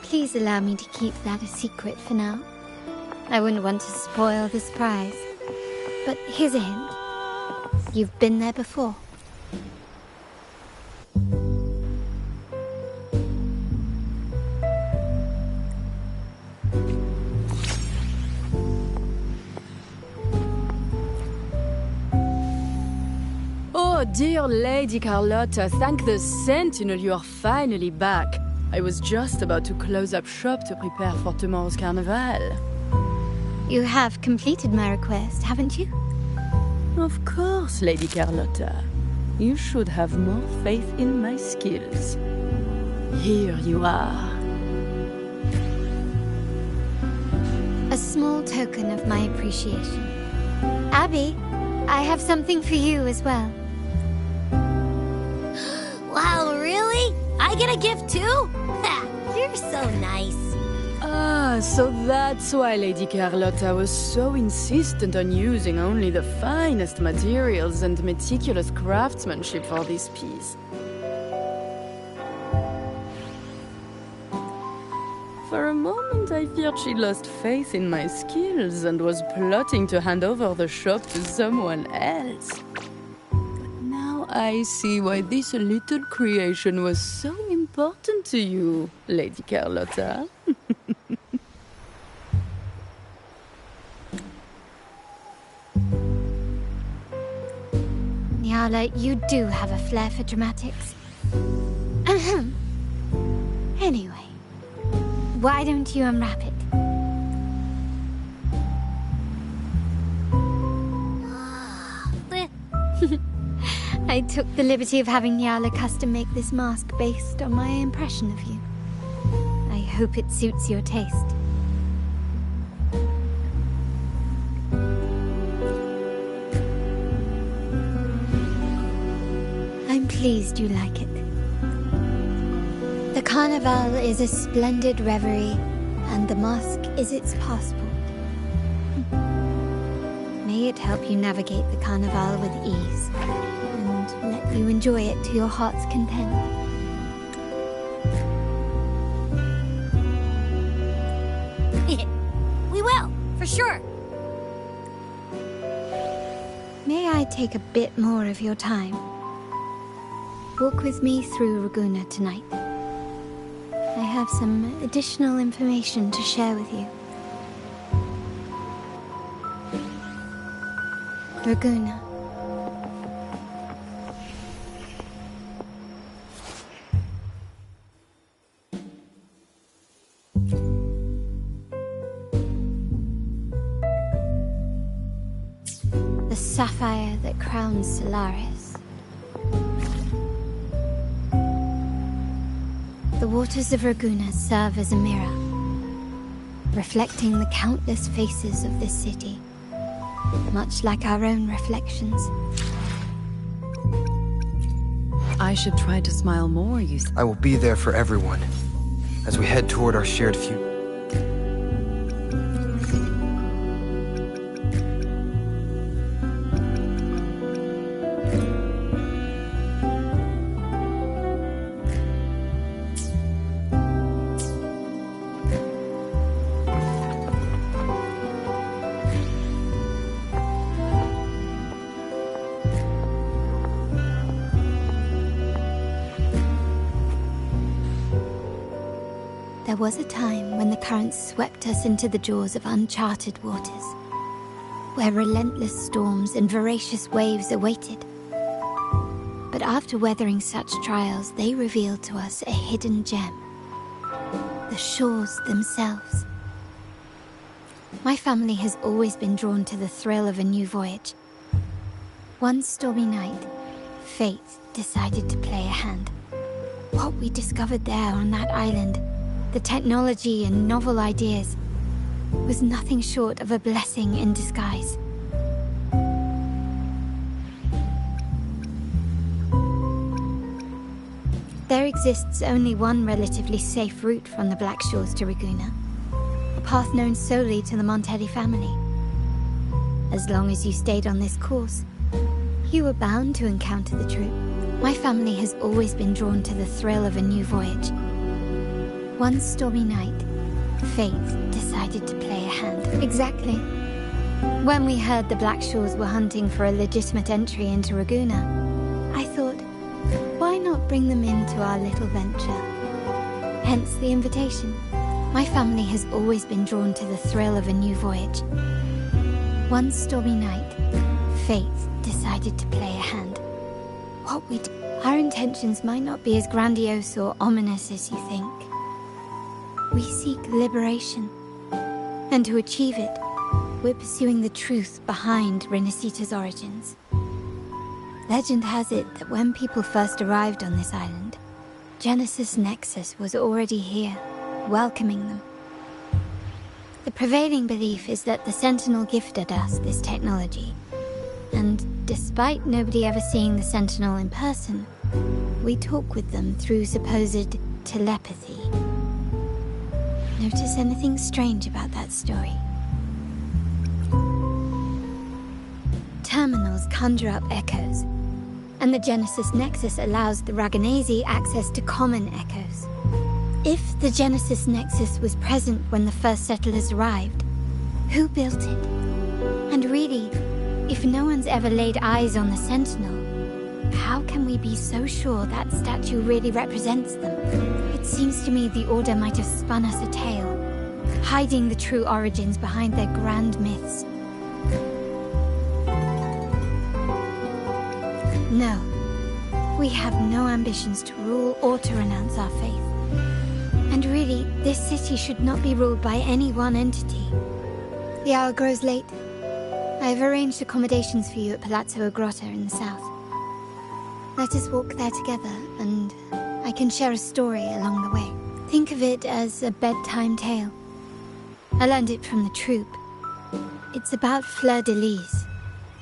Please allow me to keep that a secret for now. I wouldn't want to spoil the surprise. But here's a hint. You've been there before. Oh, dear Lady Carlotta, thank the Sentinel you are finally back. I was just about to close up shop to prepare for tomorrow's carnival. You have completed my request, haven't you? Of course, Lady Carlotta. You should have more faith in my skills. Here you are. A small token of my appreciation. Abby, I have something for you as well. Wow, really? I get a gift too? You're so nice. Ah, so that's why Lady Carlotta was so insistent on using only the finest materials and meticulous craftsmanship for this piece. For a moment, I feared she lost faith in my skills and was plotting to hand over the shop to someone else. But now I see why this little creation was so important to you, Lady Carlotta. Nyala, you do have a flair for dramatics. Anyway, why don't you unwrap it? I took the liberty of having Nyala custom make this mask based on my impression of you. I hope it suits your taste. I'm pleased you like it. The Carnival is a splendid reverie, and the mask is its passport. May it help you navigate the Carnival with ease, and let you enjoy it to your heart's content. We will, for sure. May I take a bit more of your time? Walk with me through Raguna tonight. I have some additional information to share with you. Raguna. The sapphire that crowns Solaris. The waters of Raguna serve as a mirror, reflecting the countless faces of this city, much like our own reflections. I should try to smile more, you say? I will be there for everyone as we head toward our shared future. There was a time when the currents swept us into the jaws of uncharted waters, where relentless storms and voracious waves awaited. But after weathering such trials, they revealed to us a hidden gem: the shores themselves. My family has always been drawn to the thrill of a new voyage. One stormy night, fate decided to play a hand. What we discovered there on that island, the technology and novel ideas, was nothing short of a blessing in disguise. There exists only one relatively safe route from the Black Shores to Raguna, a path known solely to the Montelli family. As long as you stayed on this course, you were bound to encounter the troop. My family has always been drawn to the thrill of a new voyage. One stormy night, fate decided to play a hand. Exactly. When we heard the Black Shores were hunting for a legitimate entry into Raguna, I thought, why not bring them into our little venture? Hence the invitation. My family has always been drawn to the thrill of a new voyage. One stormy night, fate decided to play a hand. What we do, our intentions might not be as grandiose or ominous as you think. We seek liberation, and to achieve it, we're pursuing the truth behind Rinascita's origins. Legend has it that when people first arrived on this island, Genesis Nexus was already here, welcoming them. The prevailing belief is that the Sentinel gifted us this technology, and despite nobody ever seeing the Sentinel in person, we talk with them through supposed telepathy. Notice anything strange about that story? Terminals conjure up echoes, and the Genesis Nexus allows the Raganese access to common echoes. If the Genesis Nexus was present when the first settlers arrived, who built it? And really, if no one's ever laid eyes on the Sentinel, how can we be so sure that statue really represents them? It seems to me the Order might have spun us a tale, hiding the true origins behind their grand myths. No, we have no ambitions to rule or to renounce our faith. And really, this city should not be ruled by any one entity. The hour grows late. I have arranged accommodations for you at Palazzo Grotta in the south. Let us walk there together, and I can share a story along the way. Think of it as a bedtime tale. I learned it from the troop. It's about Fleur de Lis,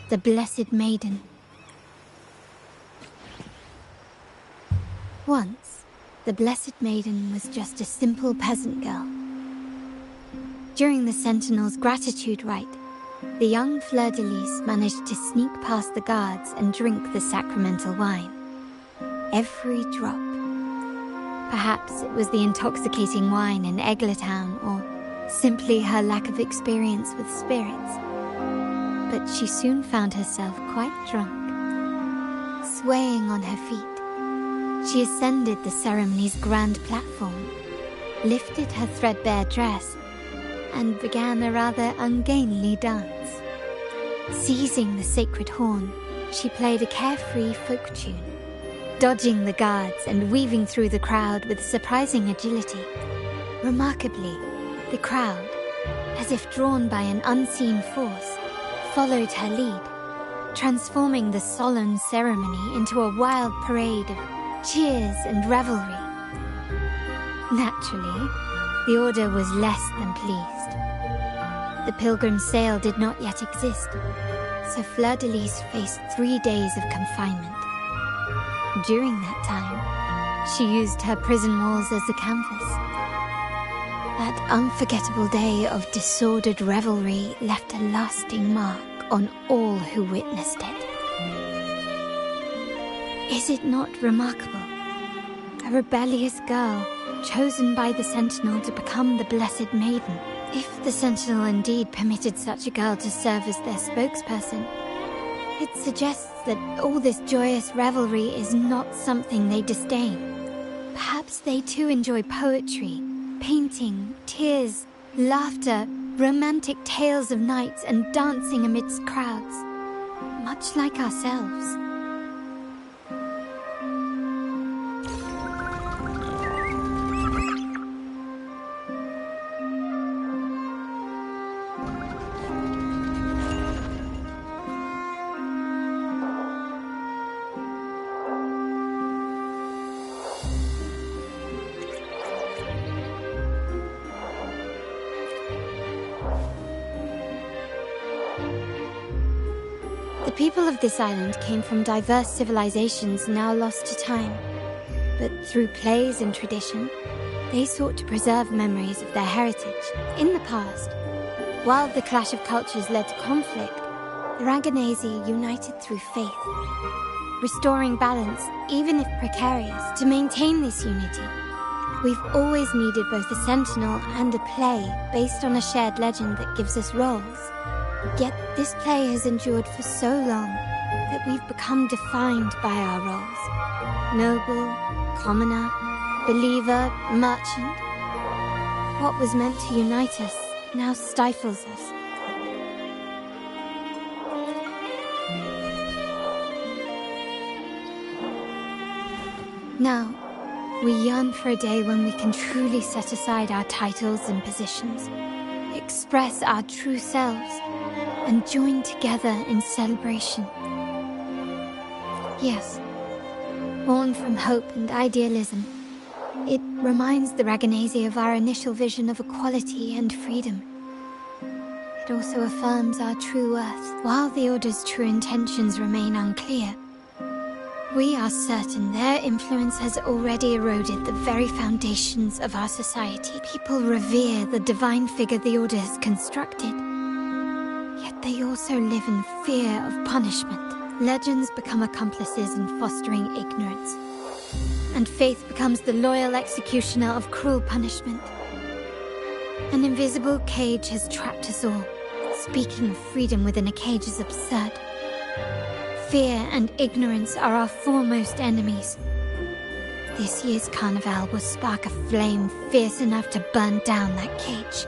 the Blessed Maiden. Once, the Blessed Maiden was just a simple peasant girl. During the Sentinel's gratitude rite, the young Fleur de Lis managed to sneak past the guards and drink the sacramental wine. Every drop. Perhaps it was the intoxicating wine in Eglatown, or simply her lack of experience with spirits. But she soon found herself quite drunk, swaying on her feet, She ascended the ceremony's grand platform, lifted her threadbare dress, and began a rather ungainly dance. Seizing the sacred horn, she played a carefree folk tune, dodging the guards and weaving through the crowd with surprising agility. Remarkably, the crowd, as if drawn by an unseen force, followed her lead, transforming the solemn ceremony into a wild parade of cheers and revelry. Naturally, the Order was less than pleased. The pilgrim sale did not yet exist, so Fleur-de-Lis faced 3 days of confinement. During that time, she used her prison walls as a canvas. That unforgettable day of disordered revelry left a lasting mark on all who witnessed it. Is it not remarkable? A rebellious girl, chosen by the Sentinel to become the Blessed Maiden. If the Sentinel indeed permitted such a girl to serve as their spokesperson, it suggests that all this joyous revelry is not something they disdain. Perhaps they too enjoy poetry, painting, tears, laughter, romantic tales of nights, and dancing amidst crowds, much like ourselves. The people of this island came from diverse civilizations now lost to time, but through plays and tradition, they sought to preserve memories of their heritage. In the past, while the clash of cultures led to conflict, the Raganazi united through faith, restoring balance, even if precarious. To maintain this unity, we've always needed both a sentinel and a play based on a shared legend that gives us roles. Yet this play has endured for so long that we've become defined by our roles. Noble, commoner, believer, merchant. What was meant to unite us now stifles us. Now, we yearn for a day when we can truly set aside our titles and positions, express our true selves, and join together in celebration. Yes, born from hope and idealism, it reminds the Raganazi of our initial vision of equality and freedom. It also affirms our true worth. While the Order's true intentions remain unclear, we are certain their influence has already eroded the very foundations of our society. People revere the divine figure the Order has constructed, yet they also live in fear of punishment. Legends become accomplices in fostering ignorance, and faith becomes the loyal executioner of cruel punishment. An invisible cage has trapped us all. Speaking of freedom within a cage is absurd. Fear and ignorance are our foremost enemies. This year's carnival will spark a flame fierce enough to burn down that cage.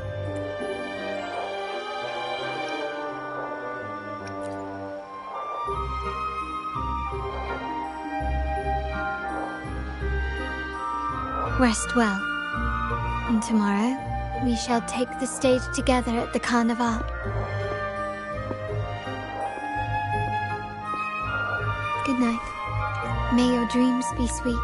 Rest well, and tomorrow we shall take the stage together at the carnival. Good night. May your dreams be sweet.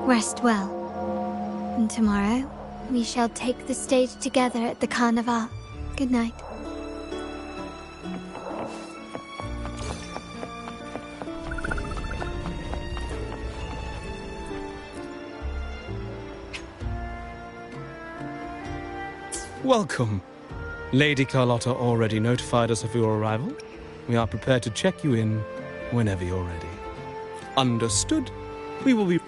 Rest well, and tomorrow we shall take the stage together at the carnival. Good night. Welcome. Lady Carlotta already notified us of your arrival. We are prepared to check you in whenever you're ready. Understood. We will be...